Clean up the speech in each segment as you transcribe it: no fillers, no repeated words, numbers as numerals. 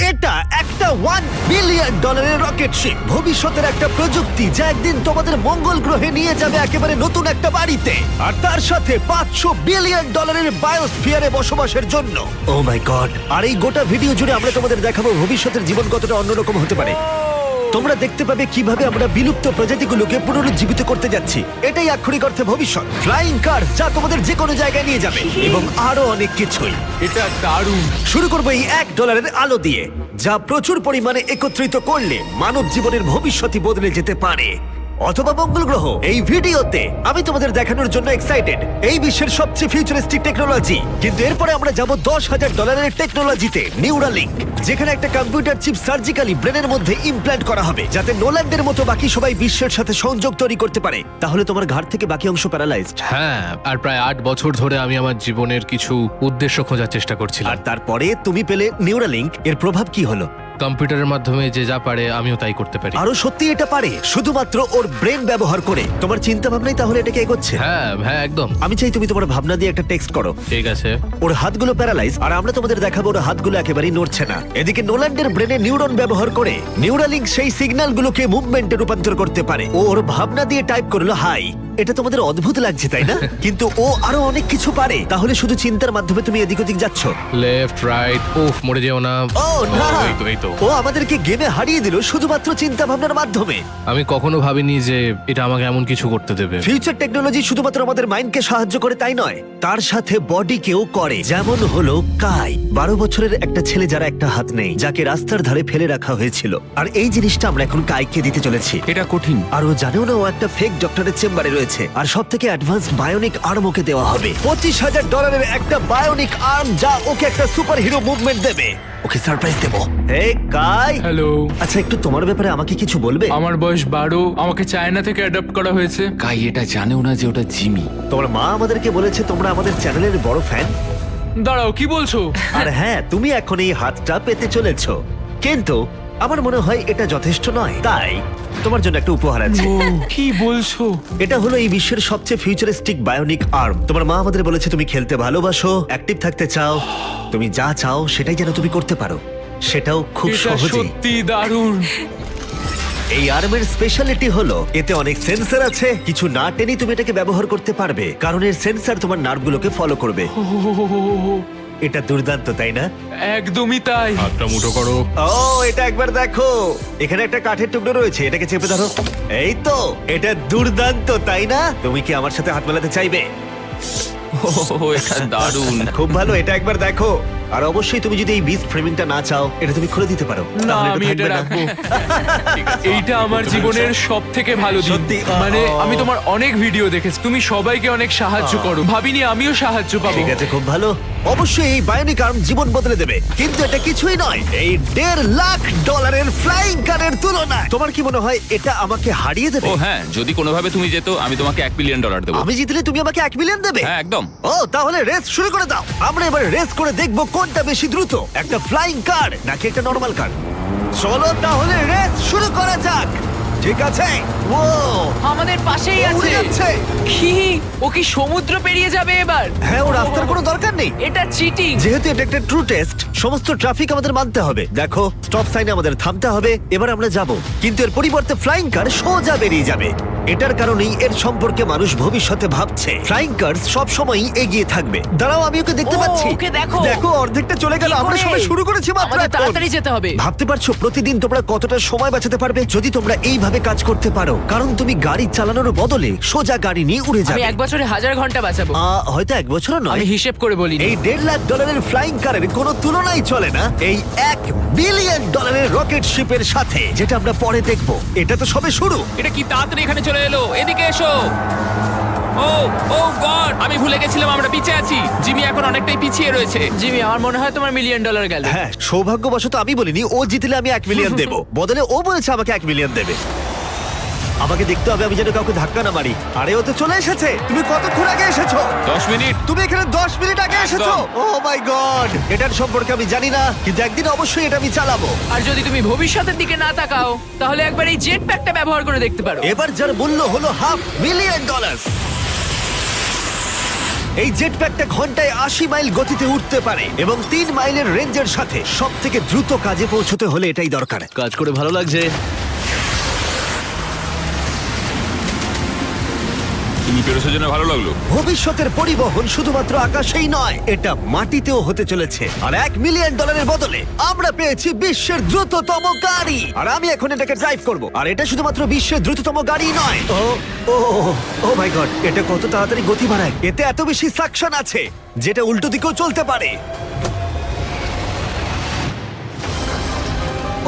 এটা একটা $1 billion rocket ship, ভবিষ্যতের একটা প্রযুক্তি যা একদিন তোমাদের মঙ্গল গ্রহে নিয়ে যাবে একেবারে নতুন একটা বাড়িতে, আর তার সাথে $500 বিলিয়ন বায়োস্ফিয়ারে বসবাসের জন্য। ও মাই গড! আর এই গোটা ভিডিও জুড়ে আমরা তোমাদের দেখাবো ভবিষ্যতের জীবন কতটা অন্যরকম হতে পারে। তোমরা দেখতে পাবে কিভাবে আমরা বিলুপ্ত প্রজাতিগুলোকে পুনরুজ্জীবিত করতে যাচ্ছি। এটাই আক্ষরিক অর্থে ভবিষ্যৎ। ফ্লাইং কার যা তোমাদের যে কোনো জায়গায় নিয়ে যাবে, এবং আরো অনেক কিছুই। এটা দারুণ। শুরু করবো এই $1 আলো দিয়ে, যা প্রচুর পরিমাণে একত্রিত করলে মানব জীবনের ভবিষ্যৎই বদলে যেতে পারে, অথবা মঙ্গল গ্রহ। এই ভিডিওতে আমি তোমাদের দেখানোর জন্য এক্সাইটেড এই বিশ্বের সবচেয়ে ফিউচারিস্টিক টেকনোলজি। কিন্তু এরপরে আমরা যাব $10,000 টেকনোলজিতে, নিউরালিঙ্ক, যেখানে একটা কম্পিউটার চিপ সার্জিক্যালি ব্রেনের মধ্যে ইমপ্ল্যান্ট করা হবে, যাতে নোল্যান্ডের মতো বাকি সবাই বিশ্বের সাথে সংযোগ তৈরি করতে পারে। তাহলে তোমার ঘাড় থেকে বাকি অংশ প্যারালাইজড। হ্যাঁ, আর প্রায় 8 বছর ধরে আমি আমার জীবনের কিছু উদ্দেশ্য খোঁজার চেষ্টা করছিলাম। আর তারপরে তুমি পেলে নিউরালিঙ্ক। এর প্রভাব কি হলো? কম্পিউটারের মাধ্যমে যে যা পারে আমিও তাই করতে পারি। আরো সত্যি এটা পারে, শুধুমাত্র ওর ব্রেন ব্যবহার করে। তোমার চিন্তা ভাবনাই তাহলে এটাকে এগোচ্ছে। হ্যাঁ হ্যাঁ, একদম। আমি চাই তুমি তোমার ভাবনা দিয়ে একটা টেক্সট করো। ঠিক আছে। ওর হাতগুলো প্যারালাইজ, আর আমরা তোমাদের দেখাবো ওর হাতগুলো একেবারেই নড়ছে না। এদিকে নোল্যান্ডের ব্রেনে নিউরন ব্যবহার করে নিউরালিঙ্ক সেই সিগন্যালগুলোকে মুভমেন্টে রূপান্তর করতে পারে। ও ওর ভাবনা দিয়ে টাইপ করলো হাই। এটা তোমাদের অদ্ভুত লাগছে তাই না? কিন্তু ও আরো অনেক কিছু পারে। তাহলে শুধু চিন্তার মাধ্যমে তুমি এদিক ওদিক যাচ্ছ। লেফট রাইট, উফ, মরে যেও না। ও না, এই তো। ও আমাদেরকে গেমে হারিয়ে দিল শুধুমাত্র চিন্তা ভাবনার মাধ্যমে। আমি কখনো ভাবিনি যে এটা আমাকে এমন কিছু করতে দেবে। ফিউচার টেকনোলজি শুধুমাত্র আমাদের মাইন্ডকে সাহায্য করে তাই নয়, তার সাথে বডিকেও করে। যেমন হলো কাই, 12 বছরের একটা ছেলে যার একটা হাত নেই, যাকে রাস্তার ধারে ফেলে রাখা হয়েছিল। আর এই জিনিসটা আমরা এখন কাইকে দিতে চলেছি। এটা কঠিন। আর ও জানেও না ও একটা ফেক ডক্টরের চেম্বারে রয়েছে। আর সব থেকে অ্যাডভান্স বায়োনিক আর্ম ওকে দেওয়া হবে। $25,000 একটা বায়োনিক আর্ম, যা ওকে একটা সুপার হিরো মুভমেন্ট দেবে। ওকে সারপ্রাইজ দেবো। হে কাই। হ্যালো, আচ্ছা, একটু তোমার ব্যাপারে আমাকে কিছু বলবে? আমার বয়স 12। আমাকে চায়না থেকে অ্যাডাপ্ট করা হয়েছে। কাই এটা জানেও না যে ওটা জিমি। তোমার মা আমাদেরকে বলেছে তোমরা আমাদের চ্যানেলের বড় ফ্যান। দাঁড়াও, কি বলছো? আর হ্যাঁ, তুমি এখন এই হাতটা পেতে চলেছো, কিন্তু আমার মনে হয় এটা যথেষ্ট নয়। তাই তোমার জন্য একটা উপহার আছে। ও, কি বলছো? এটা হলো এই বিশ্বের সবচেয়ে ফিউচারিস্টিক বায়োনিক আর্ম। তোমার মা আমাদের বলেছে তুমি খেলতে ভালোবাসো, অ্যাক্টিভ থাকতে চাও, তুমি যা চাও সেটাই যেন তুমি করতে পারো, সেটাও খুব এটা সহজেই। সত্যি দারুণ। এই আর্মের স্পেশালিটি হলো এতে অনেক সেন্সর আছে। কিছু না টেনেই তুমি এটাকে ব্যবহার করতে পারবে, কারণ এর সেন্সর তোমার নার্ভগুলোকে ফলো করবে। ও, এটা দুর্দান্ত, তাই না? একদমই তাই। হাতটা মুঠো করো। ও, এটা একবার দেখো। এখানে একটা কাঠের টুকরো রয়েছে, এটাকে চেপে ধরো। এই তো, এটা দুর্দান্ত, তাই না? তুমি কি আমার সাথে হাত মেলাতে চাইবে? ও এটা দারুণ। খুব ভালো, এটা একবার দেখো। আর অবশ্যই তুমি যদি এই বিচ ফ্রেমিংটা না চাও, এটা তুমি খুলে দিতে পারো। না, তাহলে আমি এটা থাকবে না। রাখবো। এইটা আমার জীবনের সব থেকে ভালো দিন। সত্যি, মানে আমি তোমার অনেক ভিডিও দেখেছি, তুমি সবাইকে অনেক সাহায্য করো। ভাবিনি আমিও সাহায্য পাবো। ঠিক আছে, খুব ভালো। অবশ্যই এই বায়োনিক আর্ম জীবন বদলে দেবে, কিন্তু এটা কিছুই নয় এই $1.5 ফ্লাইং কারের তুলনায়। তোমার কি মনে হয় এটা আমাকে হারিয়ে দেবে? ও হ্যাঁ, যদি কোনোভাবে তুমি যেত আমি তোমাকে $1 বিলিয়ন দেবো। আমি জিতলে তুমি আমাকে $1 মিলিয়ন দেবে? হ্যাঁ একদম। ও, তাহলে রেস শুরু করে দাও। আমরা এবার রেস করে দেখবো কোনটা বেশি দ্রুত, একটা ফ্লাইং কার নাকি একটা নরমাল কার। চলো তাহলে রেস শুরু করা যাক। ঠিক আছে। ও, আমাদের পাশেই ও উড়ে আছে। যাচ্ছে। কি? ও কি সমুদ্র পেরিয়ে যাবে এবার? হ্যাঁ, ও রাস্তার কোনো দরকার নেই। এটা চিটিং। যেহেতু এটা একটা ট্রু টেস্ট, সমস্ত ট্রাফিক আমাদের মানতে হবে। দেখো, স্টপ সাইনে আমাদের থামতে হবে। এবার আমরা যাব, কিন্তু এর পরিবর্তে ফ্লাইং কার সোজা বেরিয়ে যাবে। এটার কারণেই এর সম্পর্কে মানুষ ভবিষ্যতে ভাবছে ফ্লাইং কার সব সময়ই এগিয়ে থাকবে। দাঁড়াও, আমি ওকে দেখতে ও, পাচ্ছি। ওকে দেখো। দেখো, অর্ধেকটা চলে গেল। কি আমরা করে? সবাই শুরু করেছি মাত্র আমাদের এখন। তাড়াতাড়ি যেতে হবে। ভাবতে পারছো প্রতিদিন তোমরা কতটা সময় বাঁচাতে পারবে যদি তোমরা এইভাবে কাজ করতে পারো? কারণ তুমি গাড়ি চালানোর বদলে সোজা গাড়ি নিয়ে উড়ে আমি যাবে। 1 বছরে 1000 ঘন্টা বাঁচাবো। হয়তো 1 বছরও নয়। আমি হিসেব করে বলিনি। এই $1.5 ফ্লাইং কারের কোনো তুলনাই চলে না এই $1 বিলিয়ন রকেট শিপের সাথে, যেটা আমরা পরে দেখব। এটা তো সবে শুরু। এটা কি তাড়াতাড়ি এখানে চলে এলো। এদিকে এসো। ও ও গড, আমি ভুলে গেছিলাম আমরা পিছিয়ে আছি। জিমি এখন অনেকটাই পিছিয়ে রয়েছে। জিমি, আমার মনে হয় তোমার $1 মিলিয়ন গেল। হ্যাঁ, সৌভাগ্যবশত আমি বলিনি ও জিতলে আমি $1 মিলিয়ন দেব, বদলে ও বলেছে আমাকে $1 মিলিয়ন দেবে। আমাকে দেখতে হবে আমি যেন কাউকে ধাক্কা না মারি। আরে, ও তো চলে এসেছে। তুমি কতক্ষণ আগে এসেছো? 10 মিনিট। তুমি এখানে 10 মিনিট আগে এসেছো। ও মাই গড, এটার সম্পর্কে আমি জানি না, কিন্তু একদিন অবশ্যই এটা আমি চালাবো। আর যদি তুমি ভবিষ্যতের দিকে না তাকাও, তাহলে একবার এই জেট প্যাকটা ব্যবহার করে দেখতে পারো। এবার যার মূল্য হলো $500 মিলিয়ন। এই জেট প্যাকটা ঘন্টায় 80 মাইল গতিতে উঠতে পারে এবং 3 মাইলের রেঞ্জের সাথে সব থেকে দ্রুত কাজে পৌঁছতে হলে এটাই দরকার। কাজ করে ভালো লাগছে। তুমি পেরেছো জেনে ভালো লাগলো। ভবিষ্যতের পরিবহন শুধুমাত্র আকাশেই নয়, এটা মাটিতেও হতে চলেছে। আর $1 মিলিয়ন বদলে আমরা পেয়েছি বিশ্বের দ্রুততম গাড়ি, আর আমি এখন এটাকে ড্রাইভ করব। আর এটা শুধুমাত্র বিশ্বের দ্রুততম গাড়ি নয়, ও মাই গড, এটা কত তাড়াতাড়ি গতি বাড়ায়! এতে এত বেশি সাকশন আছে যেটা উল্টো দিকেও চলতে পারে।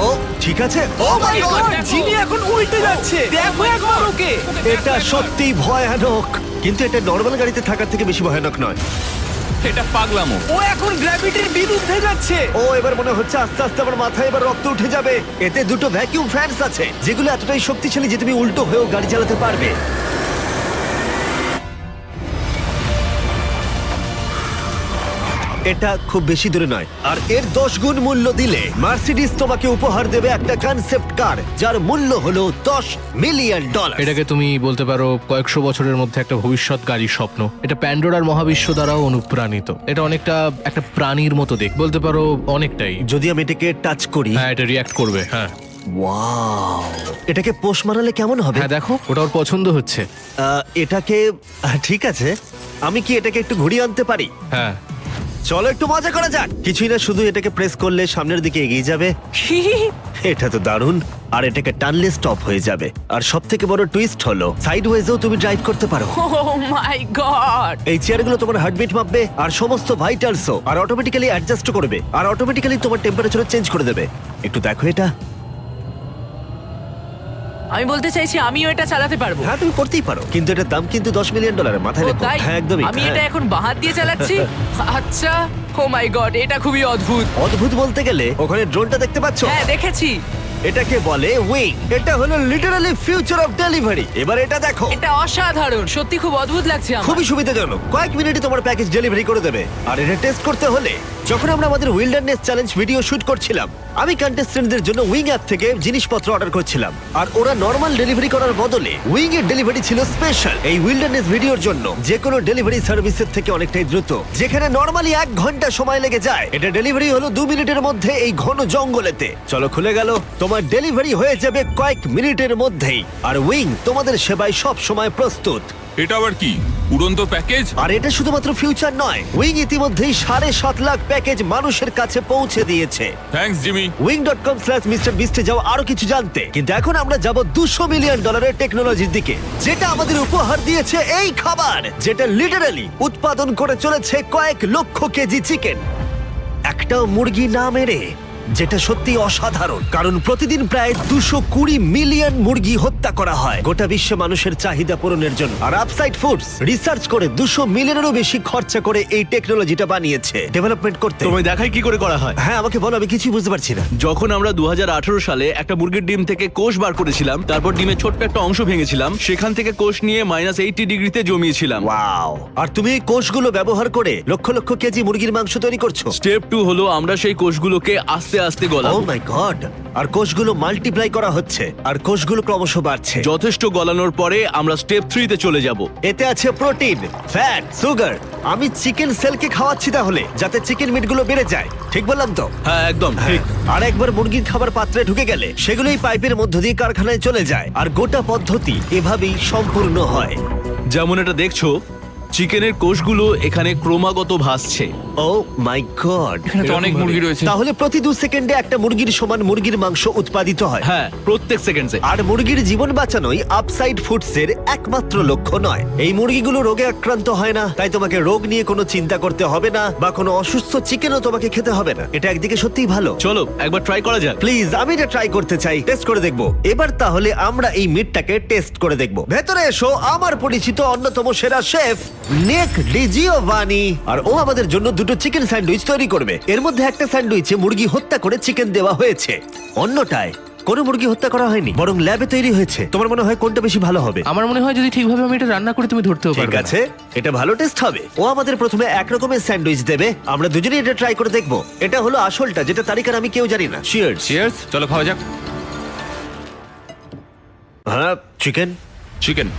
ও ঠিক আছে, ও মাই গড, জিমি এখন উল্টে যাচ্ছে, দেখো একবার ওকে। এটা সত্যি ভয়ানক, কিন্তু এটা নর্মাল গাড়িতে থাকার থেকে বেশি ভয়ানক নয়। এটা পাগলামো। ও এখন গ্র্যাভিটির বিরুদ্ধে যাচ্ছে। ও এবার মনে হচ্ছে আস্তে আস্তে আমার মাথায় এবার রক্ত উঠে যাবে। এতে দুটো ভ্যাকিউম ফ্যানস আছে যেগুলো এতটাই শক্তিশালী যে তুমি উল্টো হয়েও গাড়ি চালাতে পারবে। এটা খুব বেশি দূরে নয়, আর এর 10 গুণ মূল্য দিলে মার্সিডিজ তোমাকে উপহার দেবে একটা কনসেপ্ট কার যার মূল্য হলো $10 মিলিয়ন। এটাকে তুমি বলতে পারো কয়েকশো বছরের মধ্যে একটা ভবিষ্যৎ গাড়ির স্বপ্ন। এটা প্যান্ডোরার মহাবিশ্ব দ্বারাও অনুপ্রাণিত। এটা অনেকটা একটা প্রাণীর মতো দেখ, বলতে পারো অনেকটাই। যদি আমি এটাকে টাচ করি, হ্যাঁ, এটা রিয়াক্ট করবে। হ্যাঁ ওয়াও, এটাকে পোষ মারালে কেমন হবে? হ্যাঁ, দেখো ওটা ওর পছন্দ হচ্ছে। এটাকে ঠিক আছে, আমি কি এটাকে একটু ঘুরিয়ে আনতে পারি? হ্যাঁ, চলো একটু মজা করা যাক। কিছুই না, শুধু এটাকে প্রেস করলে সামনের দিকে এগিয়ে যাবে। এটা তো দারুণ। আর এটাকে টানলে স্টপ হয়ে যাবে। আর সব থেকে বড় টুইস্ট হলো সাইড ওয়েজেও তুমি ড্রাইভ করতে পারো। ও মাই গড। এই চেয়ারগুলো তোমার হার্টবিট মাপবে আর সমস্ত ভাইটালসও, আর অটোমেটিক্যালি অ্যাডজাস্ট করবে, আর অটোমেটিক্যালি তোমার টেম্পারেচার চেঞ্জ করে দেবে। একটু দেখো এটা। আমি বলতে চাইছি আমিও এটা চালাতে পারবো। হ্যাঁ, তুমি করতেই পারো, কিন্তু এটার দাম কিন্তু $10 মিলিয়ন, মাথায় ও রেখো। তাই? হ্যাঁ, একদমই। আমি হ্যাঁ। এটা এখন বাহাত দিয়ে চালাচ্ছি। আচ্ছা, ও মাই গড, এটা খুবই অদ্ভুত। অদ্ভুত বলতে গেলে ওখানে ড্রোনটা দেখতে পাচ্ছো? হ্যাঁ, দেখেছি। এটাকে বলে উইং। এটা হলো লিটারালি ফিউচার অফ ডেলিভারি। এবার এটা দেখো, এটা অসাধারণ, সত্যি খুব অদ্ভুত লাগছে আমার। খুবই সুবিধাজনক। কয়েক মিনিটে তোমার প্যাকেজ ডেলিভারি করে দেবে। আর এটা টেস্ট করতে হলে, যখন আমরা আমাদের উইল্ডারনেস চ্যালেঞ্জ ভিডিও শুট করছিলাম, আমি কন্টেস্টেন্টদের জন্য উইং অ্যাপ থেকে জিনিসপত্র অর্ডার করছিলাম, আর ওরা নর্মাল ডেলিভারি করার বদলে উইং এর ডেলিভারি ছিল স্পেশাল। এই উইল্ডারনেস ভিডিওর জন্য যে কোনো ডেলিভারি সার্ভিসের থেকে অনেকটাই দ্রুত। যেখানে নর্মালি 1 ঘন্টা সময় লেগে যায়, এটা ডেলিভারি হলো 2 মিনিটের মধ্যে এই ঘন জঙ্গলেতে। চলো, খুলে গেল, তোমার ডেলিভারি হয়ে যাবে কয়েক মিনিটের মধ্যেই। আর উইং তোমাদের সেবায় সব সময় প্রস্তুত। এটা আবার কি উড়ন্ত প্যাকেজ? আর এটা শুধুমাত্র ফিউচার নয়, উইং ইতিমধ্যেই 7.5 লাখ প্যাকেজ মানুষের কাছে পৌঁছে দিয়েছে। Thanks Jimmy. wing.com/MrBeast এ যাও আরো কিছু জানতে। কিন্তু এখন আমরা যাব $200 মিলিয়ন টেকনোলজির দিকে, যেটা আমাদের উপহার দিয়েছে এই খাবার, যেটা লিটারালি উৎপাদন করে চলেছে কয়েক লক্ষ কেজি চিকেন একটাও মুরগি না মেরে, যেটা সত্যি অসাধারণ। কারণ প্রতিদিন প্রায় 220 মিলিয়ন মুরগি হত্যা করা হয় গোটা বিশ্বে মানুষের চাহিদা পূরণের জন্য। আর আপসাইড ফুডস রিসার্চ করে 200 মিলিয়নেরও বেশি খরচা করে এই টেকনোলজিটা বানিয়েছে, ডেভেলপমেন্ট করতে। তোমায় দেখাই কি করে করা হয়। হ্যাঁ, আমাকে বলো, আমি কিছুই বুঝতে পারছি না। যখন আমরা 2018 সালে একটা মুরগির ডিম থেকে কোষ বার করেছিলাম, তারপর ডিমের ছোট্ট একটা অংশ ভেঙেছিলাম, সেখান থেকে কোষ নিয়ে -80 ডিগ্রিতে জমিয়েছিলাম। ওয়াও! আর তুমি এই কোষগুলো ব্যবহার করে লক্ষ লক্ষ কেজি মুরগির মাংস তৈরি করছো। স্টেপ 2 হলো আমরা সেই কোষগুলোকে আস্তে আস্তে ও গলাবো। মাই গড! আর কোষগুলো মাল্টিপ্লাই করা হচ্ছে, আর কোষগুলো ক্রমশ বাড়ছে। যথেষ্ট গলানোর পরে আমরা স্টেপ 3 তে চলে যাব। এতে আছে প্রোটিন, ফ্যাট, সুগার। আমি চিকেন সেলকে খাওয়াচ্ছি তাহলে, যাতে চিকেন মিটগুলো বেড়ে যায়। ঠিক বললাম তো? হ্যাঁ, একদম ঠিক। আর একবার মুরগির খাবার পাত্রে ঢুকে গেলে সেগুলোই পাইপের মধ্য দিয়ে কারখানায় চলে যায়, আর গোটা পদ্ধতি এভাবেই সম্পূর্ণ হয়। যেমন এটা দেখছো, চিকেনের কোষগুলো এখানে ক্রমাগত ভাসছে। ও মাই গড! এখানে তো অনেক মুরগি রয়েছে। তাহলে প্রতি 2 সেকেন্ডে একটা মুরগির সমান মুরগির মাংস উৎপাদিত হয়। হ্যাঁ, প্রত্যেক সেকেন্ডে। আর মুরগির জীবন বাঁচানোই আপসাইড ফুডসের একমাত্র লক্ষ্য নয়। এই মুরগিগুলো রোগে আক্রান্ত হয় না, তাই তোমাকে রোগ নিয়ে কোনো চিন্তা করতে হবে না, বা কোনো অসুস্থ চিকেনও তোমাকে খেতে হবে না। এটা একদিকে সত্যিই ভালো। চলো একবার ট্রাই করা যাক। প্লিজ, আমি এটা ট্রাই করতে চাই, টেস্ট করে দেখবো। এবার তাহলে আমরা এই মিটটাকে টেস্ট করে দেখবো। ভেতরে এসো, আমার পরিচিত অন্যতম সেরা শেফ নিক ডিজিওভানি। আর ও আমাদের জন্য দুটো চিকেন স্যান্ডউইচ তৈরি করবে। এর মধ্যে একটা স্যান্ডউইচে মুরগি হত্যা করে চিকেন দেওয়া হয়েছে, অন্যটায় কোনো মুরগি হত্যা করা হয়নি, বরং ল্যাবে তৈরি হয়েছে। তোমার মনে হয় কোনটা বেশি ভালো হবে? আমার মনে হয় যদি ঠিকভাবে আমি এটা রান্না করি তুমি ধরতেও ঠিক পারবে না। আছে, এটা ভালো টেস্ট হবে। ও আমাদের প্রথমে এক রকমের স্যান্ডউইচ দেবে, আমরা দুজনেই এটা ট্রাই করে দেখবো। এটা হলো আসলটা, যেটা তারিকার আমি কেউ জানি না। চিয়ার্স। চিয়ার্স, চলো খাওয়া যাক। হ্যাঁ, চিকেন। চিকেন।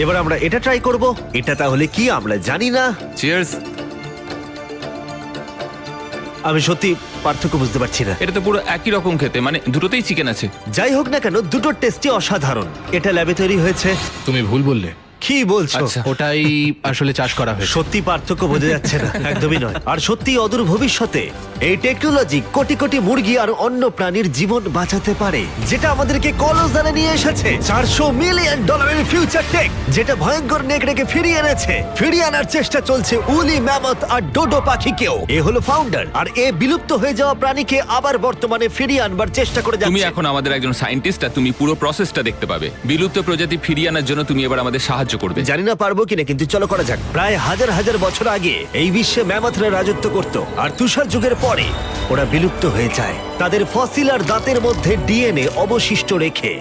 এবার আমরা এটা ট্রাই করব। এটা তাহলে কি আমরা জানি না। চিয়ার্স। আমি সত্যি পার্থক্য বুঝতে পারছি না। এটা তো পুরো একই রকম খেতে, মানে দুটোতেই চিকেন আছে। যাই হোক না কেন, দুটোর টেস্টই অসাধারণ। এটা ল্যাবে তৈরি হয়েছে। তুমি ভুল বললে, কি বলছো? আচ্ছা। ওটাই আসলে চাষ করা হয়েছে। সত্যি পার্থক্য বোঝা যাচ্ছে না, একদমই নয়। আর সত্যি অদূর ভবিষ্যতে এই টেকনোলজি কোটি কোটি মুরগি আর অন্য প্রাণীর জীবন বাঁচাতে পারে, যেটা আমাদেরকে কলজালে নিয়ে এসেছে। $400 মিলিয়ন ফিউচার টেক, যেটা ভয়ঙ্কর নেকড়েকে ফিরিয়ে এনেছে। ফিরিয়ে আনার চেষ্টা চলছে উলি ম্যামথ আর ডোডো পাখিকেও। এ হলো ফাউন্ডার, আর এ বিলুপ্ত হয়ে যাওয়া প্রাণীকে আবার বর্তমানে ফিরিয়ে আনবার চেষ্টা করে তুমি যাচ্ছে। এখন আমাদের একজন সায়েন্টিস্ট, আর তুমি পুরো প্রসেসটা দেখতে পাবে। বিলুপ্ত প্রজাতি ফিরিয়ে আনার জন্য তুমি এবার আমাদের সাহায্য করবে। জানি না পারবো কিনা, কিন্তু চলো করা যাক। প্রায় হাজার হাজার বছর আগে এই বিশ্বে ম্যামথরা রাজত্ব করত, আর তুষার যুগের পরে ওরা বিলুপ্ত হয়ে যায়, তাদের ফসিল আর দাঁতের মধ্যে ডিএনএ অবশিষ্ট রেখে।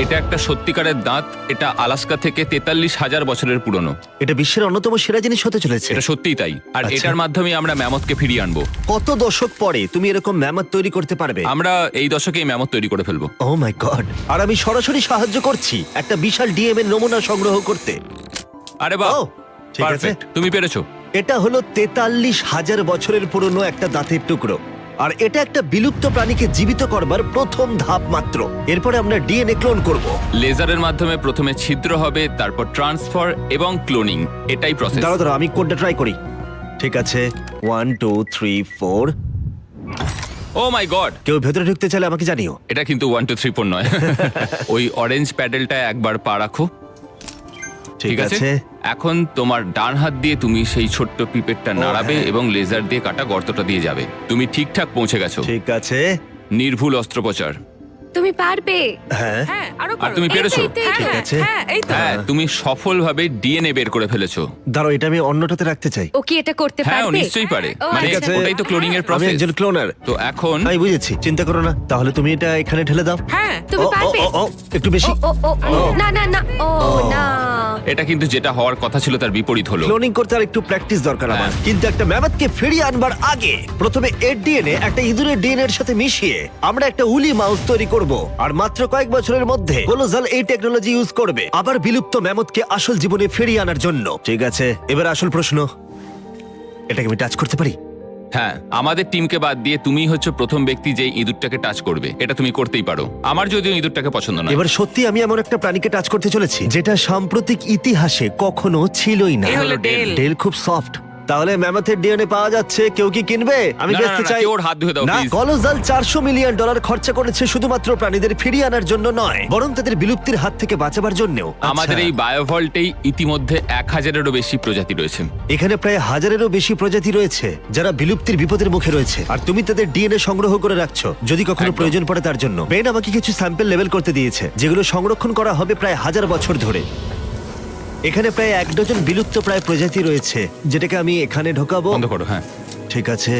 এটা একটা সত্যিকারের দাঁত। এটা আলাস্কা থেকে 43,000 বছরের পুরনো। এটা বিশ্বের অন্যতম সেরা জিনিস হতে চলেছে। এটা সত্যিই তাই। আর আচ্ছা। এটার মাধ্যমে আমরা ম্যামথকে ফিরিয়ে আনবো। কত দশক পরে তুমি এরকম ম্যামথ তৈরি করতে পারবে? আমরা এই দশকেই ম্যামথ তৈরি করে ফেলবো। ও মাই গড! আর আমি সরাসরি সাহায্য করছি একটা বিশাল ডিএম এর নমুনা সংগ্রহ করতে। আরে বাহ, ও, ঠিক আছে। পারফেক্ট, তুমি পেরেছো। এটা হলো 43,000 বছরের পুরনো একটা দাঁতের টুকরো, আর এটা একটা বিলুপ্ত প্রাণীকে জীবিত করবার প্রথম ধাপ মাত্র। এরপরে আমরা ডিএনএ ক্লোন করব। লেজারের মাধ্যমে প্রথমে ছিদ্র হবে, তারপর ট্রান্সফার এবং ক্লোনিং। এটাই প্রসেস। দাঁড়াও দাঁড়াও, আমি কোডটা ট্রাই করি। ঠিক আছে, 1 2 3 4। ও মাই গড, কেউ ভেতরে ঢুকতে চাইলে আমাকে জানিও। এটা কিন্তু 1 2 3 4 নয়। ওই অরেঞ্জ প্যাডেলটা একবার পা রাখো। ঠিক আছে। এখন তোমার ডান হাত দিয়ে তুমি সেই ছোট্ট পিপেটটা নাড়াবে এবং লেজার দিয়ে কাটা গর্তটা দিয়ে যাবে। তুমি ঠিকঠাক পৌঁছে গেছো। ঠিক আছে। নির্ভুল অস্ত্রোপচার। তুমি পারবে। হ্যাঁ, হ্যাঁ, আরো আর তুমি পেরেছো। ঠিক আছে। হ্যাঁ, এই তো। হ্যাঁ, তুমি সফলভাবে ডিএনএ বের করে ফেলেছো। দাঁড়াও, এটা আমি অন্যটাতে রাখতে চাই। ও কি এটা করতে হ্যাঁ, ও পারবে? নিশ্চয়ই পারে। ও, মানে ঠিক আছে। ওটাই তো ক্লোনিং এর আমি প্রসেস। একজন ক্লোনার। তো এখন আমি বুঝেছি, চিন্তা করো না। তাহলে তুমি এটা এখানে ঢেলে দাও। হ্যাঁ, তুমি ও, ও, পারবে। ও, ও, একটু বেশি। ও ও ও না না না, ও না। এটা কিন্তু যেটা হওয়ার কথা ছিল তার বিপরীত হলো। ক্লোনিং করতে আর একটু প্র্যাকটিস দরকার আমার। কিন্তু একটা ম্যামথকে ফিরিয়ে আনবার আগে প্রথমে এর ডিএনএ একটা ইঁদুরের ডিএনএ এর সাথে মিশিয়ে আমরা একটা উলি মাউস তৈরি করব। আর মাত্র কয়েক বছরের মধ্যে কোলোজাল এই টেকনোলজি ইউজ করবে আবার বিলুপ্ত ম্যামথকে আসল জীবনে ফিরিয়ে আনার জন্য। ঠিক আছে, এবার আসল প্রশ্ন, এটাকে আমি টাচ করতে পারি? হ্যাঁ, আমাদের টিমকে বাদ দিয়ে তুমিই হচ্ছে প্রথম ব্যক্তি যে ইঁদুরটাকে টাচ করবে। এটা তুমি করতেই পারো। আমার যদিও ইঁদুরটাকে পছন্দ নয়। এবার সত্যি আমি এমন একটা প্রাণীকে টাচ করতে চলেছি যেটা সাম্প্রতিক ইতিহাসে কখনো ছিলই না। এই হলো ডেল। ডেল খুব সফট। তাহলে ম্যামথের ডিএনএ পাওয়া যাচ্ছে, কেউ কি কিনবে? আমি না, না, বেচতে না, চাই। কেউ ওর হাত ধুয়ে দাও, না, please। কলোজাল $400 মিলিয়ন খরচা করেছে শুধুমাত্র প্রাণীদের ফিরিয়ে আনার জন্য নয়, বরং তাদের বিলুপ্তির হাত থেকে বাঁচাবার জন্যও। আমাদের আচ্ছা, এই বায়োভল্টেই ইতিমধ্যে 1000-এরও বেশি প্রজাতি রয়েছে। এখানে প্রায় 1000-এরও বেশি প্রজাতি রয়েছে যারা বিলুপ্তির বিপদের মুখে রয়েছে, আর তুমি তাদের ডিএনএ সংগ্রহ করে রাখছো যদি কখনো একদম। প্রয়োজন পড়ে তার জন্য। বেন আমাকে কিছু স্যাম্পল লেভেল করতে দিয়েছে যেগুলো সংরক্ষণ করা হবে প্রায় 1000 বছর ধরে। এখানে প্রায় 1 ডজন বিলুপ্ত প্রায় প্রজাতি রয়েছে, যেটাকে আমি এখানে ঢোকাবো। বন্ধ করো। হ্যাঁ, ঠিক আছে।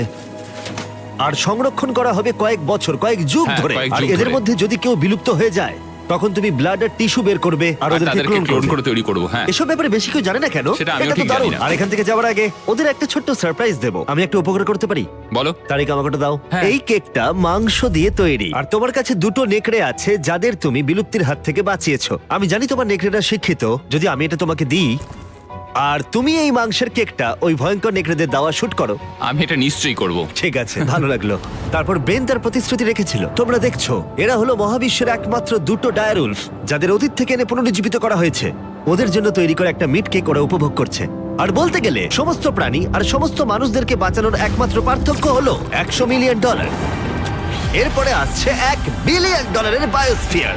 আর সংরক্ষণ করা হবে কয়েক বছর, কয়েক যুগ হ্যাঁ, ধরে। কয়েক আর যুগ এদের ধরে। মধ্যে যদি কেউ বিলুপ্ত হয়ে যায় তখন তুমি ব্লাড আর টিস্যু বের করবে আর আর ওদেরকে তাদেরকে ক্লোন ক্লোন করবে। করে তৈরি করবো। হ্যাঁ, এসব ব্যাপারে বেশি কেউ জানে না কেন? সেটা আমিও এটা তো ঠিক জানি দারুণ। না। আর এখান থেকে যাওয়ার আগে ওদের একটা ছোট্ট সারপ্রাইজ দেবো। আমি একটা উপকার করতে পারি? বলো। তারিখ আমাকে ওটা দাও। হ্যাঁ। এই কেকটা মাংস দিয়ে তৈরি, আর তোমার কাছে দুটো নেকড়ে আছে যাদের তুমি বিলুপ্তির হাত থেকে বাঁচিয়েছো। আমি জানি তোমার নেকড়েরা শিক্ষিত। যদি আমি এটা তোমাকে দিই আর তুমি এই মাংসের কেকটা ওই ভয়ঙ্কর নেকড়েদের দাওয়া শুট করো। আমি এটা নিশ্চয়ই করব। ঠিক আছে, ভালো লাগলো। তারপর বেন তার প্রতিশ্রুতি রেখেছিল। তোমরা দেখছো, এরা হলো মহাবিশ্বের একমাত্র দুটো ডায়ারউলফ যাদের অতীত থেকে এনে পুনরুজ্জীবিত করা হয়েছে। ওদের জন্য তৈরি করা একটা মিট কেক ওরা উপভোগ করছে। আর বলতে গেলে সমস্ত প্রাণী আর সমস্ত মানুষদেরকে বাঁচানোর একমাত্র পার্থক্য হলো $100 মিলিয়ন। এরপরে আসছে $1 বিলিয়ন বায়োস্ফিয়ার,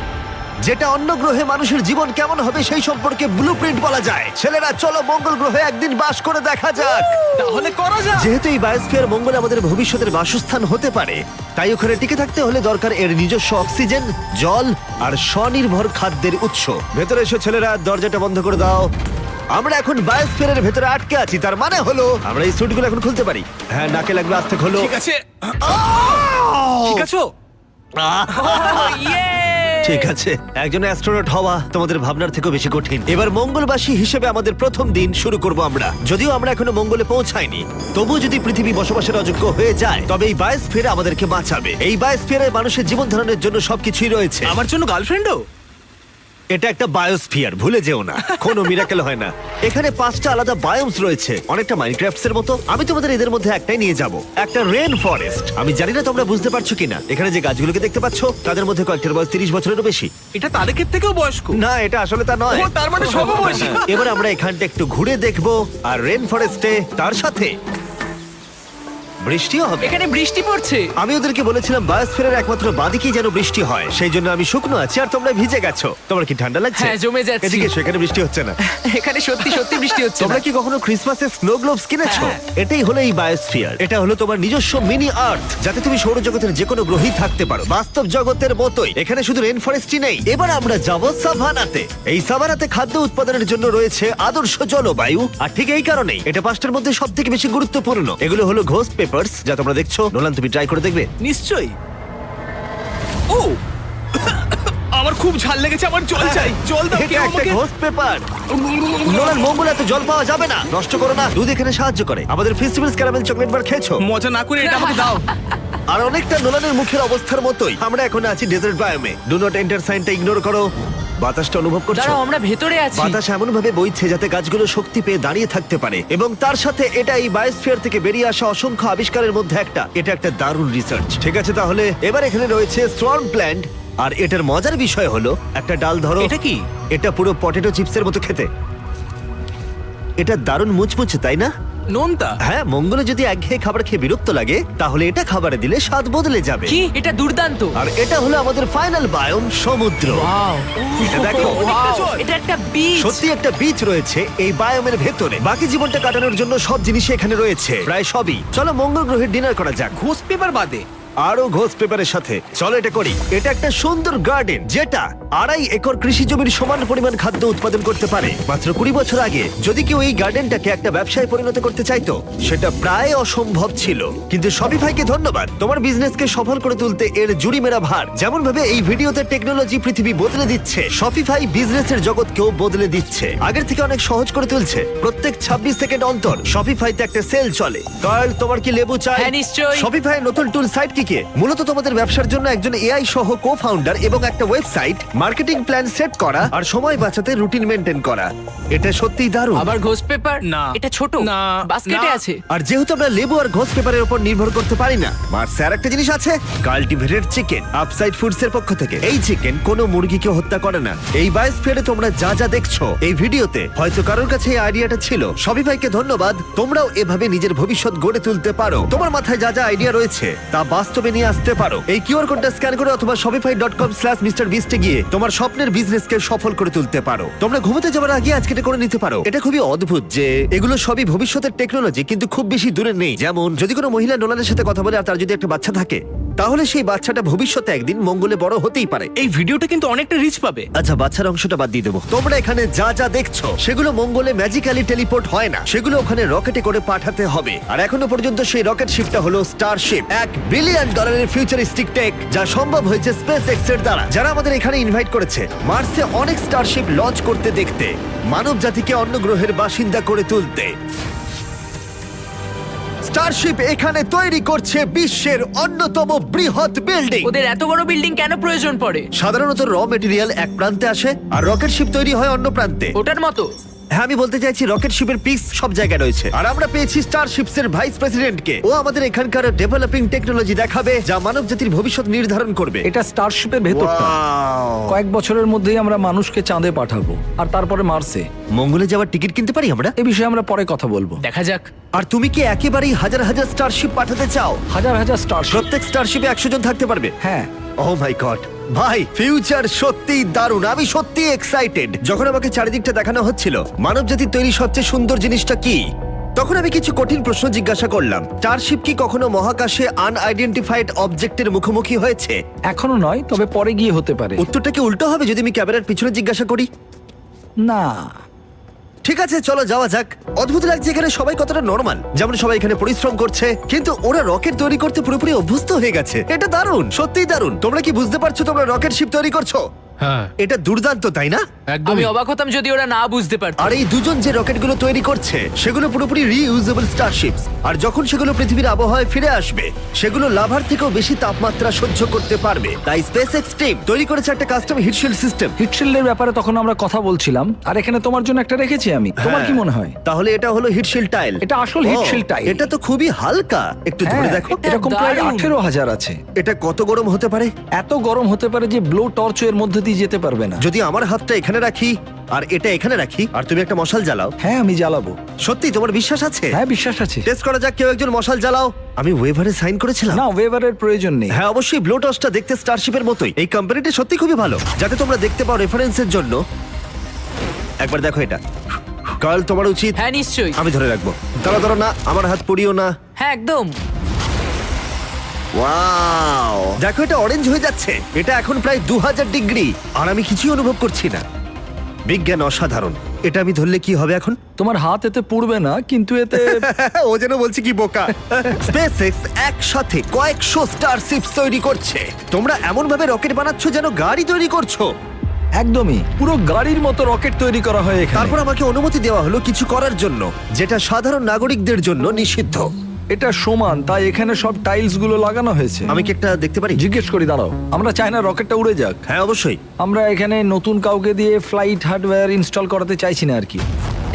যেটা অন্য গ্রহে মানুষের জীবন কেমন হবে সেই সম্পর্কে ব্লুপ্রিন্ট বলা যায়। ছেলেরা, চলো মঙ্গল গ্রহে একদিন বাস করে দেখা যাক। তাহলে করা যাক। যেহেতু এই বায়োস্ফিয়ার মঙ্গলে আমাদের ভবিষ্যতের বাসস্থান হতে পারে, তাই ওখানে টিকে থাকতে হলে দরকার এর নিজস্ব অক্সিজেন, জল আর স্বনির্ভর খাদ্যের উৎস। ভেতরে এসো ছেলেরা, দরজাটা বন্ধ করে দাও। আমরা এখন বায়োস্ফিয়ারের ভেতরে আটকে আছি, তার মানে হলো আমরা এই স্যুটগুলো এখন খুলতে পারি। হ্যাঁ, নাকে লাগবে, আস্তে খোলো। ঠিক আছে। ঠিক আছে। ঠিক আছে, একজন অ্যাস্ট্রোনট হওয়া তোমাদের ভাবনার থেকেও বেশি কঠিন। এবার মঙ্গলবাসী হিসেবে আমাদের প্রথম দিন শুরু করব আমরা। যদিও আমরা এখনো মঙ্গলে পৌঁছাইনি, তবু যদি পৃথিবী বসবাসের অযোগ্য হয়ে যায় তবে এই বায়োস্ফিয়ার আমাদেরকে বাঁচাবে। এই বায়োস্ফিয়ারে মানুষের জীবন ধারণের জন্য সবকিছুই রয়েছে। আমার জন্য গার্লফ্রেন্ডও? এটা একটা বায়োস্ফিয়ার, ভুলে যেও না, কোনো মিরাকেল হয় না। এখানে 5টা আলাদা বায়োমস রয়েছে, অনেকটা মাইনক্রাফটস এর মতো। আমি তোমাদের এদের মধ্যে একটাই নিয়ে যাব, একটা রেন ফরেস্ট। আমি জানি না তোমরা বুঝতে পারছো কিনা, এখানে যে গাছগুলোকে দেখতে পাচ্ছো তাদের মধ্যে কয়েকটার বয়স 30 বছরেরও বেশি। এটা তারেকের থেকেও বয়স্ক। না, এটা আসলে তা নয়। তার মানে সমবয়সী। এবার আমরা এখানটা একটু ঘুরে দেখবো, আর রেন ফরেস্টে তার সাথে বৃষ্টিও হবে। এখানে বৃষ্টি পড়ছে। আমি ওদেরকে বলেছিলাম বায়োস্ফিয়ারের একমাত্র বাদিকেই যেন বৃষ্টি হয়, সেই জন্য আমি শুকনো আছি আর তোমরা ভিজে গেছো। তোমার কি ঠান্ডা লাগছে? হ্যাঁ, জমে যাচ্ছি। এদিকে এসো, এখানে বৃষ্টি হচ্ছে না। এখানে সত্যি সত্যি বৃষ্টি হচ্ছে তোমরা না। কি কখনো ক্রিসমাসে স্নো গ্লোবস কিনেছো? এটাই হলো এই বায়োস্ফিয়ার। এটা হলো তোমার নিজস্ব মিনি আর্থ, যাতে তুমি সৌরজগতের যে কোনো গ্রহেই থাকতে পারো, বাস্তব জগতের মতোই। এখানে শুধু রেন ফরেস্টই নেই, এবার আমরা যাব সাভানাতে। এই সাভানাতে খাদ্য উৎপাদনের জন্য রয়েছে আদর্শ জলবায়ু, আর ঠিক এই কারণেই এটা 5টার মধ্যে সবথেকে বেশি গুরুত্বপূর্ণ। এগুলো হলো ঘোস্ট পেপারস, যা তোমরা দেখছো। নোলান, তুমি ট্রাই করে দেখবে? নিশ্চয়ই। ও আমার খুব ঝাল লেগেছে, আমার জল চাই, জল দাও এটা কেউ একটা আমাকে। Ghost paper. নোলান, মঙ্গলে এত জল পাওয়া যাবে না, নষ্ট করো না। দুধ এখানে সাহায্য করে। আমাদের ফেস্টিভ্যালস ক্যারামেল চকলেট বার খেয়েছো? মজা না করে এটা আমাকে দাও। আর অনেকটা নোলানের মুখের অবস্থার মতোই আমরা এখন আছি ডেজার্ট বায়োমে। ডু নট এন্টার সাইনটা ইগনোর করো। বাতাসটা অনুভব করছো? দাঁড়াও, আমরা ভেতরে আছি। বাতাস এমন ভাবে বইছে যাতে গাছগুলো শক্তি পেয়ে দাঁড়িয়ে থাকতে পারে, এবং তার সাথে এটা এই বায়োস্ফিয়ার থেকে বেরিয়ে আসা অসংখ্য আবিষ্কারের মধ্যে একটা। এটা একটা দারুণ রিসার্চ। ঠিক আছে, তাহলে এবার এখানে রয়েছে সোয়ার্ম প্ল্যান্ট, আর এটার মজার বিষয় হলো একটা ডাল ধরো। এটা কি? এটা পুরো পটেটো চিপসের মতো খেতে। এটা দারুণ মুচমুচে, তাই না? নোনতা। হ্যাঁ, মঙ্গলে যদি একঘেয়ে খাবার খেয়ে বিরক্ত লাগে, তাহলে এটা খাবারে দিলে স্বাদ বদলে যাবে। কি, এটা দুর্দান্ত। আর এটা হলো আমাদের ফাইনাল বায়োম, সমুদ্র। ওয়াও, এটা দেখো, এটা একটা বিচ। সত্যি একটা বিচ রয়েছে এই বায়োমের ভেতরে। বাকি জীবনটা কাটানোর জন্য সব জিনিসই এখানে রয়েছে, প্রায় সবই। চলো মঙ্গল গ্রহে ডিনার করা যাক। ঘোস্ট পেপার বাদে আরো ঘোষ পেপারের সাথে চলো এটা করি। এটা একটা সুন্দর গার্ডেন, যেটা 2.5 একর কৃষি জমির সমান পরিমাণ খাদ্য উৎপাদন করতে পারে। মাত্র 20 বছর আগে যদি কেউ এই গার্ডেনটাকে একটা ব্যবসায় পরিণত করতে চাইতো, সেটা প্রায় অসম্ভব ছিল। কিন্তু শপিফাইকে ধন্যবাদ, তোমার বিজনেসকে সফল করে তুলতে এর জুড়ি মেরা ভার। যেমন ভাবে এই ভিডিওতে টেকনোলজি পৃথিবী বদলে দিচ্ছে, শপিফাই বিজনেসের জগৎকেও বদলে দিচ্ছে। আগের থেকে অনেক সহজ করে তুলছে। প্রত্যেক 26 সেকেন্ড অন্তর শপিফাইতে একটা সেল চলে। কার্ল, তোমার কি লেবু চাই? হ্যাঁ, নিশ্চয়ই। শপিফাই নতুন টুল সাইট কি মূলত তোমাদের ব্যবসার জন্য একজন এআই সহ কো-ফাউন্ডার এবং একটা ওয়েবসাইট, মার্কেটিং প্ল্যান সেট করা আর সময় বাঁচাতে রুটিন মেনটেন করা। এটা সত্যিই দারুণ। আবার ঘোস্ট পেপার? না। এটা ছোট। না। বাস্কেটে না। আছে। আর যেহেতু আমরা লেবু আর ঘোষ পেপারের উপর নির্ভর করতে পারি না, মার্সে আর একটা জিনিস আছে, কাল্টিভেটেড চিকেন, আপসাইড ফুডস এর পক্ষ থেকে। এই চিকেন কোনো মুরগিকে হত্যা করে না। এই বায়োস্ফিয়ারে তোমরা যা যা দেখছো এই ভিডিওতে, হয়তো কারোর কাছে এই আইডিয়াটা ছিল। শপিফাইকে ধন্যবাদ, তোমরাও এভাবে নিজের ভবিষ্যৎ গড়ে তুলতে পারো। তোমার মাথায় যা যা আইডিয়া রয়েছে তা বাস্তবে নিয়ে আসতে পারো। এই কিউআর কোডটা স্ক্যান করে অথবা shopify.com/mrbeast গিয়ে তোমার স্বপ্নের বিজনেসকে সফল করে তুলতে পারো। তোমরা ঘুমোতে যাওয়ার আগে আজকে এটা করে নিতে পারো। এটা খুবই অদ্ভুত যে এগুলো সবই ভবিষ্যতের টেকনোলজি, কিন্তু খুব বেশি দূরে নেই। যেমন যদি কোনো মহিলা নোলানের সাথে কথা বলে আর তার যদি একটা বাচ্চা থাকে, তাহলে সেই বাচ্চাটা ভবিষ্যতে একদিন মঙ্গলে বড় হতেই পারে। এই ভিডিওটা কিন্তু অনেকটা রিচ পাবে। আচ্ছা, বাচ্চার অংশটা বাদ দিয়ে দেবো। তোমরা এখানে যা যা দেখছো সেগুলো মঙ্গলে ম্যাজিক্যালি টেলিপোর্ট হয় না, সেগুলো ওখানে রকেটে করে পাঠাতে হবে। আর এখনো পর্যন্ত সেই রকেট শিপটা হলো স্টারশিপ, $1 বিলিয়ন ফিউচারিস্টিক টেক, যা সম্ভব হয়েছে স্পেস এক্স এর দ্বারা, যারা আমাদের এখানে ইনভাইট করেছে মার্সে অনেক স্টারশিপ লঞ্চ করতে দেখতে, মানব জাতিকে অন্য গ্রহের বাসিন্দা করে তুলতে। স্টারশিপ এখানে তৈরি করছে বিশ্বের অন্যতম বৃহৎ বিল্ডিং। ওদের এত বড় বিল্ডিং কেন প্রয়োজন পড়ে? সাধারণত র মেটেরিয়াল এক প্রান্তে আসে আর রকেট শিপ তৈরি হয় অন্য প্রান্তে। ওটার মতো? হ্যাঁ, আমি বলতে চাইছি রকেট শিপের পিস সব জায়গায় রয়েছে। আর আমরা পেয়েছি স্টারশিপস এর ভাইস প্রেসিডেন্টকে। ও আমাদের এখানকার ডেভেলপিং টেকনোলজি দেখাবে যা মানব জাতির ভবিষ্যৎ নির্ধারণ করবে। এটা স্টারশিপের ভেতরটা। Wow! কয়েক বছরের মধ্যেই আমরা মানুষকে চাঁদে পাঠাবো, আর তারপরে মার্সে। মঙ্গলে যাওয়ার টিকিট কিনতে পারি আমরা? এ বিষয়ে আমরা পরে কথা বলবো। দেখা যাক। আর তুমি কি একেবারেই হাজার হাজার স্টারশিপ পাঠাতে চাও? হাজার হাজার স্টারশিপ। প্রত্যেক স্টারশিপে 100 জন থাকতে পারবে? হ্যাঁ। ও মাই গড, ভাই ফিউচার সত্যিই দারুণ। আমি সত্যি এক্সাইটেড। যখন আমাকে চারিদিকটা দেখানো হচ্ছিল মানব জাতির তৈরি সবচেয়ে সুন্দর জিনিসটা কি, তখন আমি কিছু কঠিন প্রশ্ন জিজ্ঞাসা করলাম। স্টারশিপ কি কখনো মহাকাশে আনআইডেন্টিফাইড অবজেক্টের মুখোমুখি হয়েছে? এখনো নয়, তবে পরে গিয়ে হতে পারে। উত্তরটা কি উল্টো হবে যদি আমি ক্যামেরার পিছনে জিজ্ঞাসা করি? না। ঠিক আছে, চলো যাওয়া যাক। অদ্ভুত লাগছে এখানে সবাই কতটা নরমাল। যেমন সবাই এখানে পরিশ্রম করছে, কিন্তু ওরা রকেট তৈরি করতে পুরোপুরি অভ্যস্ত হয়ে গেছে। এটা দারুণ, সত্যিই দারুণ। তোমরা কি বুঝতে পারছো তোমরা রকেট শিপ তৈরি করছো? হ্যাঁ এটা দুর্দান্ত তাই না? একদম আমি অবাক হতাম যদি ওরা না বুঝতে পারতো। আর এই দুজন যে রকেটগুলো তৈরি করছে সেগুলো পুরোপুরি রিইউজেবল স্টারশিপস, আর যখন সেগুলো পৃথিবীর আবহাওয়ায় ফিরে আসবে সেগুলো লাভার থেকেও বেশি তাপমাত্রা সহ্য করতে পারবে। তাই স্পেসএক্স টিম তৈরি করেছে একটা কাস্টম হিটশিল্ড সিস্টেম। হিটশিল্ডের ব্যাপারে তখন আমরা কথা বলছিলাম, আর এখানে তোমার জন্য একটা রেখেছি আমি। তোমার কি মনে হয়? তাহলে এটা হলো হিটশিল্ড টাইল। এটা আসল heat shield tile। এটা তো খুবই হালকা, একটু ধরে হ্যাঁ, দেখো। এরকম প্রায় দারুণ। 18,000 আছে। এটা কত গরম হতে পারে? এত গরম হতে পারে যে ব্লো টর্চ এর মধ্যে দিয়ে যেতে পারবে না। যদি আমার হাতটা এখানে রাখি আর এটা এখানে রাখি আর তুমি একটা মশাল জ্বালাও, হ্যাঁ আমি জ্বালাবো। সত্যি তোমার বিশ্বাস আছে? হ্যাঁ বিশ্বাস আছে। টেস্ট করা যাক, কেউ একজন মশাল জ্বালাও। আমি ওয়েভারে সাইন করেছিলাম। না ওয়েভারের প্রয়োজন নেই। হ্যাঁ অবশ্যই, ব্লো টর্চটা দেখতে স্টারশিপের মতোই। এই কোম্পানিটা সত্যি খুবই ভালো। যাতে তোমরা দেখতে পাও রেফারেন্সের জন্য একবার দেখো এটা। কার্ল তোমার উচিত। হ্যাঁ নিশ্চয়ই। আমি ধরে রাখবো। দাঁড়া না, আমার হাত পুড়িও না। হ্যাঁ একদম। ওয়াও, দেখো এটা অরেঞ্জ হয়ে যাচ্ছে। এটা এখন প্রায় 2000 ডিগ্রি আর আমি কিছুই অনুভব করছি না। বিজ্ঞান অসাধারণ। এটা আমি ধরলে কি হবে এখন? তোমার হাত এতে পুড়বে না, কিন্তু এতে ও যেন বলছি কি বোকা। স্পেসএক্স একসাথে কয়েকশো স্টারশিপস তৈরি করছে। তোমরা এমন ভাবে রকেট বানাচ্ছ যেন গাড়ি তৈরি করছো। একদমই পুরো গাড়ির মতো রকেট তৈরি করা হয় এখানে। তারপর আমাকে অনুমতি দেওয়া হলো কিছু করার জন্য যেটা সাধারণ নাগরিকদের জন্য নিষিদ্ধ। এটা সমান, তাই এখানে সব টাইলস গুলো লাগানো হয়েছে। আমি কি একটা দেখতে পারি? জিজ্ঞেস করি, দাঁড়াও। আমরা চাই না রকেটটা উড়ে যাক। হ্যাঁ অবশ্যই। আমরা এখানে নতুন কাউকে দিয়ে ফ্লাইট হার্ডওয়্যার ইনস্টল করাতে চাইছি না আর কি।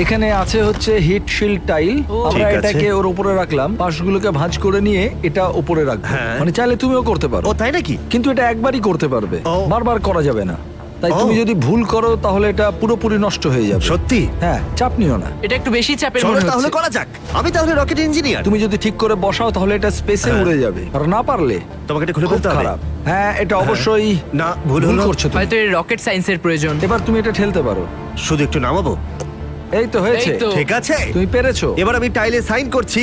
এখানে আছে হচ্ছে হিট শিল্ড টাইল। আমরা ঠিক আছে। এটাকে ওর উপরে রাখলাম, পাশগুলোকে ভাঁজ করে নিয়ে এটা উপরে রাখবো। হ্যাঁ। মানে চাইলে তুমিও করতে পারো। ও তাই নাকি? কিন্তু এটা একবারই করতে পারবে, ও। বারবার করা যাবে না। তাই ও। তুমি যদি ভুল করো তাহলে এটা পুরোপুরি নষ্ট হয়ে যাবে। সত্যি? হ্যাঁ, চাপ নিও না। এটা একটু বেশি চাপের চলো মনে তাহলে হচ্ছে। করা যাক। আমি তাহলে রকেট ইঞ্জিনিয়ার। তুমি যদি ঠিক করে বসাও তাহলে এটা স্পেসে হ্যাঁ। উড়ে যাবে, আর না পারলে তোমাকে এটা খুলে খুব ফেলতে হবে। খারাপ। হ্যাঁ, এটা অবশ্যই না, ভুল ভুল হলো। করছো তুমি। হয়তো এর রকেট সায়েন্সের প্রয়োজন। এবার তুমি এটা ঠেলতে পারো। শুধু একটু নামাবো। এই তো হয়েছে। এই তো। ঠিক আছে, তুমি পেরেছো। এবার আমি টাইলে সাইন করছি।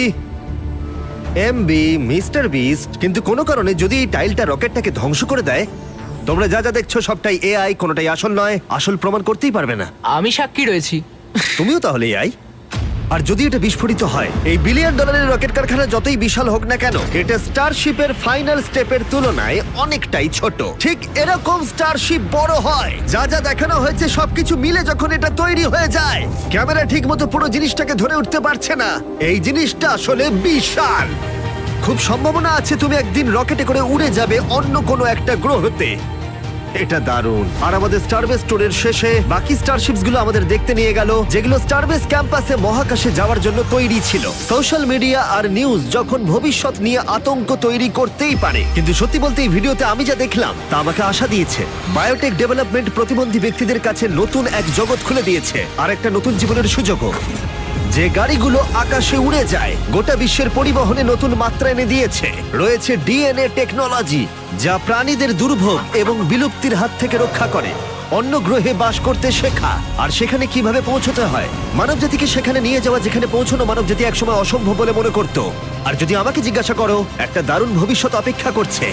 MB mister beast. কিন্তু কোনো কারণে যদি এই টাইলটা রকেটটাকে ধ্বংস করে দেয়, তোমরা যা যা দেখছো সবটাই এআই, কোনোটাই আসল নয়। আসল প্রমাণ করতেই পারবে না। আমি সাক্ষী রয়েছি। তুমিও তাহলে এআই। আর যদি এটা বিস্ফোরিত হয়, এই বিলিয়ন ডলারের রকেট কারখানা যতই বিশাল হোক না কেন, এটা স্টারশিপের ফাইনাল স্টেপের তুলনায় অনেকটাই ছোট। ঠিক এরকম স্টারশিপ বড় হয়। যা যা দেখানো হয়েছে সবকিছু মিলে যখন এটা তৈরি হয়ে যায়, ক্যামেরা ঠিক মতো পুরো জিনিসটাকে ধরে উঠতে পারছে না। এই জিনিসটা আসলে বিশাল। খুব সম্ভাবনা আছে তুমি একদিন রকেটে করে উড়ে যাবে অন্য কোনো একটা গ্রহতে। এটা দারুণ। আর আমাদের স্টারবেস ট্যুরের শেষে বাকি স্টারশিপস গুলো আমাদের দেখতে নিয়ে গেল, যেগুলো স্টারবেস ক্যাম্পাসে মহাকাশে যাওয়ার জন্য তৈরি ছিল। সোশ্যাল মিডিয়া আর নিউজ যখন ভবিষ্যৎ নিয়ে আতঙ্ক তৈরি করতেই পারে, কিন্তু সত্যি বলতে এই ভিডিওতে আমি যা দেখলাম তা আমাকে আশা দিয়েছে। বায়োটেক ডেভেলপমেন্ট প্রতিবন্ধী ব্যক্তিদের কাছে নতুন এক জগৎ খুলে দিয়েছে, আর একটা নতুন জীবনের সুযোগও। যে গাড়িগুলো আকাশে উড়ে যায়, গোটা বিশ্বের পরিবহনে নতুন মাত্রা এনে দিয়েছে। রয়েছে ডিএনএ টেকনোলজি, যা প্রাণীদের দুর্ভোগ এবং বিলুপ্তির হাত থেকে রক্ষা করে। অন্য গ্রহে বাস করতে শেখা, আর সেখানে কিভাবে পৌঁছতে হয়। মানবজাতিকে সেখানে নিয়ে যাওয়া যেখানে পৌঁছানো মানবজাতি একসময় অসম্ভব বলে মনে করত। আর যদি আমাকে জিজ্ঞাসা করো, একটা দারুণ ভবিষ্যৎ অপেক্ষা করছে।